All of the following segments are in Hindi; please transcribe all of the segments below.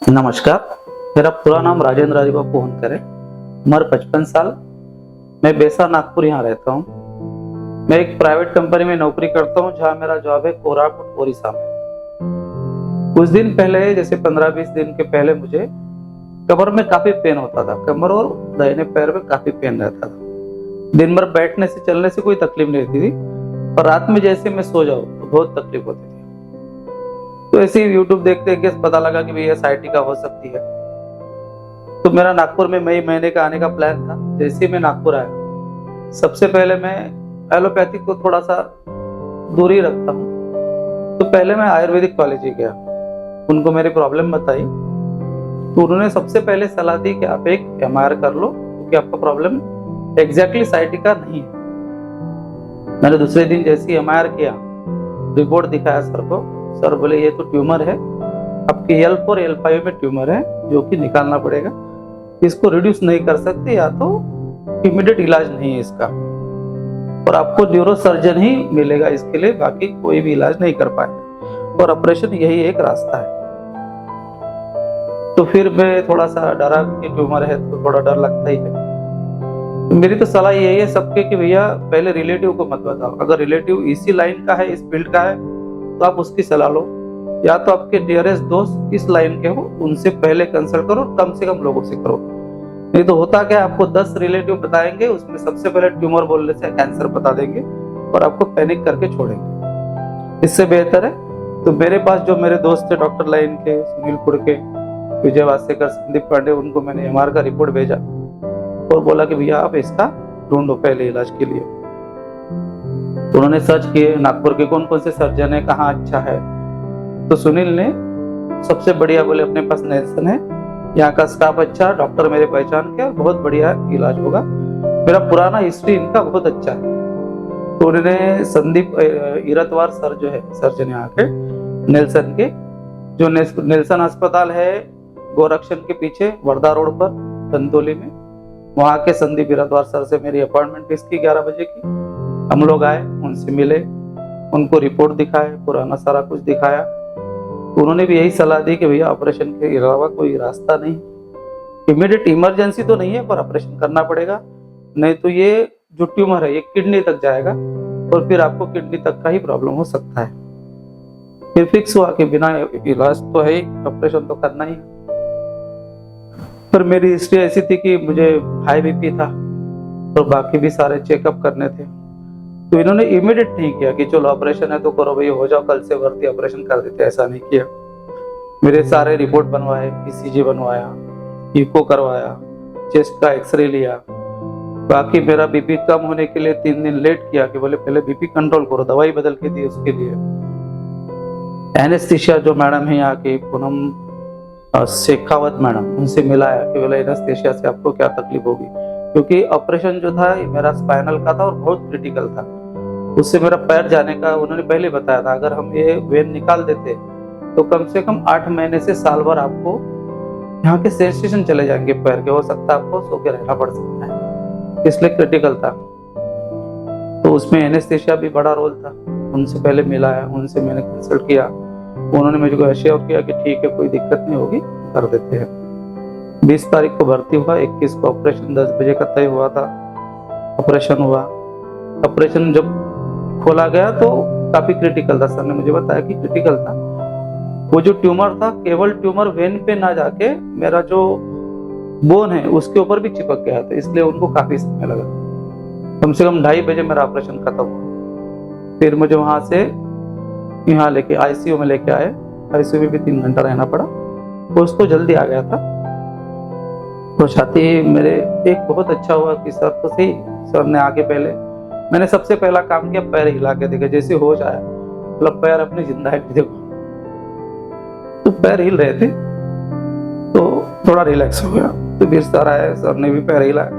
नमस्कार, मेरा पूरा नाम राजेंद्र हरिबाबू होनकर है। उम्र 55 साल। मैं बेसा नागपुर यहाँ रहता हूँ। मैं एक प्राइवेट कंपनी में नौकरी करता हूँ जहाँ मेरा जॉब है कोरापुट ओडिशा में। कुछ दिन पहले, जैसे 15-20 दिन के पहले, मुझे कमर में काफी पेन होता था। कमर और दाहिने पैर में काफी पेन रहता था। दिन भर बैठने से चलने से कोई तकलीफ नहीं रहती थी, पर रात में जैसे मैं सो जाऊँ तो बहुत तकलीफ होती थी। तो ऐसे ही यूट्यूब देखते देखते पता लगा कि भैया साइटिका हो सकती है। तो मेरा नागपुर में मई महीने का आने का प्लान था। जैसे ही मैं नागपुर आया, सबसे पहले मैं एलोपैथिक को थोड़ा सा दूरी रखता हूँ, तो पहले मैं आयुर्वेदिक कॉलेज ही गया। उनको मेरी प्रॉब्लम बताई, तो उन्होंने सबसे पहले सलाह दी कि आप एक MRI कर लो, क्योंकि आपका प्रॉब्लम एग्जैक्टली साइटिका नहीं है। मैंने दूसरे दिन जैसे ही MRI किया, रिपोर्ट दिखाया सर को। सर बोले ये तो ट्यूमर है, आपकी L4 L5 में ट्यूमर है, जो कि निकालना पड़ेगा। इसको रिड्यूस नहीं कर सकते, या तो इमीडिएट इलाज नहीं है इसका, और आपको न्यूरो सर्जन ही मिलेगा इसके लिए, बाकी कोई भी इलाज नहीं कर पाएगा, और ऑपरेशन यही एक रास्ता है। तो फिर मैं थोड़ा सा डरा कि ट्यूमर है तो थोड़ा डर लगता ही है। तो मेरी तो सलाह यही है सबके कि भैया पहले रिलेटिव को मत बताओ। अगर रिलेटिव इसी लाइन का है, इस फील्ड का है, तो आप उसकी सलाह लो, या तो आपके डियरेस्ट दोस्त इस लाइन के हो, उनसे पहले कंसल्ट करो, कम से कम लोगों से करो। नहीं तो होता क्या, आपको 10 रिलेटिव बताएंगे, उसमें सबसे पहले ट्यूमर बोलने से कैंसर बता देंगे और आपको पैनिक करके छोड़ेंगे। इससे बेहतर है तो मेरे पास जो मेरे दोस्त थे डॉक्टर लाइन के, सुनीलपुर के, विजय वासेकर, संदीप पांडे, उनको मैंने MR का रिपोर्ट भेजा और बोला कि भैया आप इसका ढूंढो पहले इलाज के लिए। तो उन्होंने सर्च किए नागपुर के कौन कौन से सर्जन है, कहाँ अच्छा है। तो सुनील ने सबसे बढ़िया बोले अपने पास नेल्सन है, यहाँ का स्टाफ अच्छा, डॉक्टर मेरे पहचान के, बहुत बढ़िया इलाज होगा, मेरा पुराना हिस्ट्री इनका बहुत अच्छा है। तो उन्होंने संदीप इरतवार सर जो है सर्जन यहाँ के नेल्सन के, जो नेल्सन अस्पताल है गोरक्षण के पीछे वर्धा रोड पर धंतोली में, वहाँ के संदीप इरतवार सर से मेरी अपॉइंटमेंट फिक्स की 11 बजे की। हम लोग आए, उनसे मिले, उनको रिपोर्ट दिखाए, पुराना सारा कुछ दिखाया। उन्होंने भी यही सलाह दी कि भैया ऑपरेशन के अलावा कोई रास्ता नहीं, इमीडिएट इमरजेंसी तो नहीं है, पर ऑपरेशन करना पड़ेगा, नहीं तो ये जो ट्यूमर है ये किडनी तक जाएगा और फिर आपको किडनी तक का ही प्रॉब्लम हो सकता है। फिर फिक्स हुआ कि बिना इलाज तो है ही, ऑपरेशन तो करना ही। पर मेरी हिस्ट्री ऐसी थी कि मुझे हाई BP था और बाकी भी सारे चेकअप करने थे। तो इन्होंने इमीडिएट नहीं किया कि चलो ऑपरेशन है तो करो भाई, हो जाओ कल से भर्ती, ऑपरेशन कर देते, ऐसा नहीं किया। मेरे सारे रिपोर्ट बनवाए, ECG बनवाया, इको करवाया, चेस्ट का एक्सरे लिया। बाकी मेरा BP कम होने के लिए 3 दिन लेट किया कि बोले पहले BP कंट्रोल करो, दवाई बदल के दी उसके लिए। एनेस्थीसिया जो मैडम है यहाँ की पूनम शेखावत मैडम, उनसे मिलाया कि बोले एनेस्थीसिया से आपको क्या तकलीफ होगी, क्योंकि ऑपरेशन जो था मेरा स्पाइनल का था और बहुत क्रिटिकल था। उससे मेरा पैर जाने का उन्होंने पहले बताया था। अगर हम ये वेन निकाल देते तो कम से कम 8 महीने से साल भर आपको यहाँ के सेंसेशन चले जाएंगे पैर के, हो सकता है आपको सो के रहना पड़ सकता है, इसलिए क्रिटिकल था। तो उसमें एनेस्थीसिया भी बड़ा रोल था। उनसे पहले मिलाया, उनसे मैंने कंसल्ट किया, उन्होंने मुझे एश्योर किया कि ठीक है कोई दिक्कत नहीं होगी, कर देते हैं। 20 तारीख को भर्ती हुआ, 21 को ऑपरेशन 10 बजे का तय हुआ था। ऑपरेशन हुआ। ऑपरेशन जब खोला गया तो काफी क्रिटिकल था, सर ने मुझे बताया कि क्रिटिकल था। वो जो ट्यूमर था, केवल ट्यूमर वेन पे ना जाके मेरा जो बोन है उसके ऊपर भी चिपक गया था, इसलिए उनको काफी समय लगा। कम से कम 2:30 बजे मेरा ऑपरेशन खत्म हुआ। फिर मुझे वहां से यहाँ लेके ICU में लेके आए। ICU में भी 3 घंटा रहना पड़ा। पोस्ट तो जल्दी आ गया था। तो साथ ही मेरे एक बहुत अच्छा हुआ कि सर तो सही, सर ने आगे पहले, मैंने सबसे पहला काम किया पैर हिला के देखा, जैसे होश आया मतलब पैर अपनी जिंदा है देखो। तो पैर हिल रहे थे तो थोड़ा रिलैक्स हो गया। तो फिर सर आए, सर ने भी पैर हिलाया,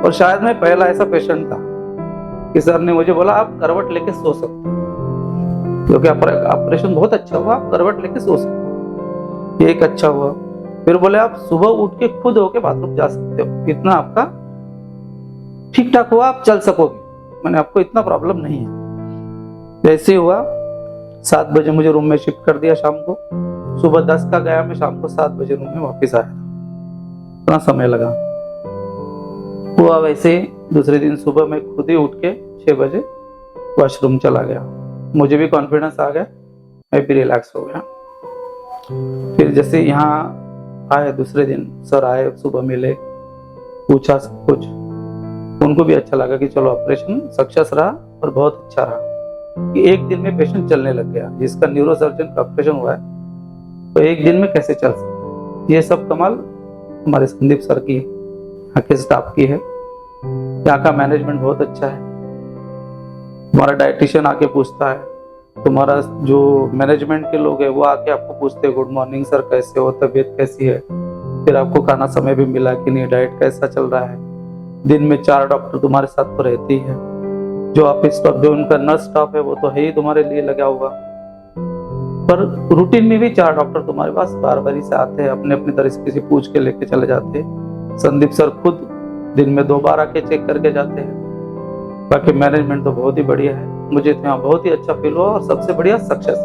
और शायद मैं पहला ऐसा पेशेंट था कि सर ने मुझे बोला आप करवट लेके सो सकते हो, क्योंकि ऑपरेशन बहुत अच्छा हुआ, आप करवट लेके सो सकते हो, ये एक अच्छा हुआ। फिर बोले आप सुबह उठ के खुद होके बाथरूम जा सकते हो, इतना आपका ठीक ठाक हुआ, आप चल सकोगे, मैंने आपको इतना प्रॉब्लम नहीं है। जैसे हुआ 7 बजे मुझे रूम में शिफ्ट कर दिया शाम को। सुबह 10 का गया, मैं शाम को 7 बजे रूम में वापस आया था, इतना समय लगा। हुआ वैसे ही दूसरे दिन सुबह मैं खुद ही उठ के 6 बजे वॉशरूम चला गया। मुझे भी कॉन्फिडेंस आ गया, मैं भी रिलैक्स हो गया। फिर जैसे यहाँ आए दूसरे दिन, सर आए, सुबह मिले, पूछा सब कुछ, उनको भी अच्छा लगा कि चलो ऑपरेशन सक्सेस रहा और बहुत अच्छा रहा कि एक दिन में पेशेंट चलने लग गया। जिसका न्यूरोसर्जन का ऑपरेशन हुआ है तो एक दिन में कैसे चल सकता है। ये सब कमाल हमारे संदीप सर की, यहाँ के स्टाफ की है। यहाँ का मैनेजमेंट बहुत अच्छा है। हमारा डाइटिशियन आके पूछता है, तुम्हारा जो मैनेजमेंट के लोग हैं वो आके आपको पूछते हैं, गुड मॉर्निंग सर, कैसे हो, तबीयत कैसी है, फिर आपको खाना समय भी मिला कि नहीं, डाइट कैसा चल रहा है। दिन में 4 डॉक्टर तुम्हारे साथ तो रहते ही है। जो ऑफिस स्टाफ, जो उनका नर्स स्टाफ है वो तो है ही तुम्हारे लिए लगा हुआ, पर रूटीन में भी 4 डॉक्टर तुम्हारे पास बार बारी से आते हैं, अपने अपने तरीके से पूछ के लेके चले जाते हैं। संदीप सर खुद दिन में 2 बार आके चेक करके जाते हैं। बाकी मैनेजमेंट तो बहुत ही बढ़िया है, मुझे तो यहाँ बहुत ही अच्छा फील हुआ। और सबसे बढ़िया सक्सेस,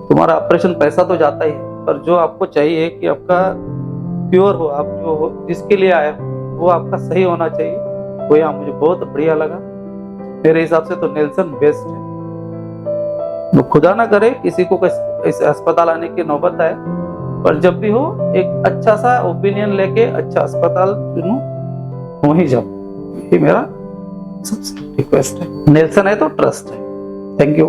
तुम्हारा ऑपरेशन पैसा तो जाता ही है, पर जो आपको चाहिए कि आपका प्योर हो, आप जो हो जिसके लिए आए हो वो आपका सही होना चाहिए, वो यहाँ मुझे बहुत बढ़िया लगा। मेरे हिसाब से तो नेल्सन बेस्ट है। तो खुदा ना करे किसी को इस अस्पताल आने की नौबत आए, पर जब भी हो एक अच्छा सा ओपिनियन लेके अच्छा अस्पताल चुनो, वहीं जाओ, ये मेरा सबसे रिक्वेस्ट है। नेल्सन है तो ट्रस्ट है। Thank you.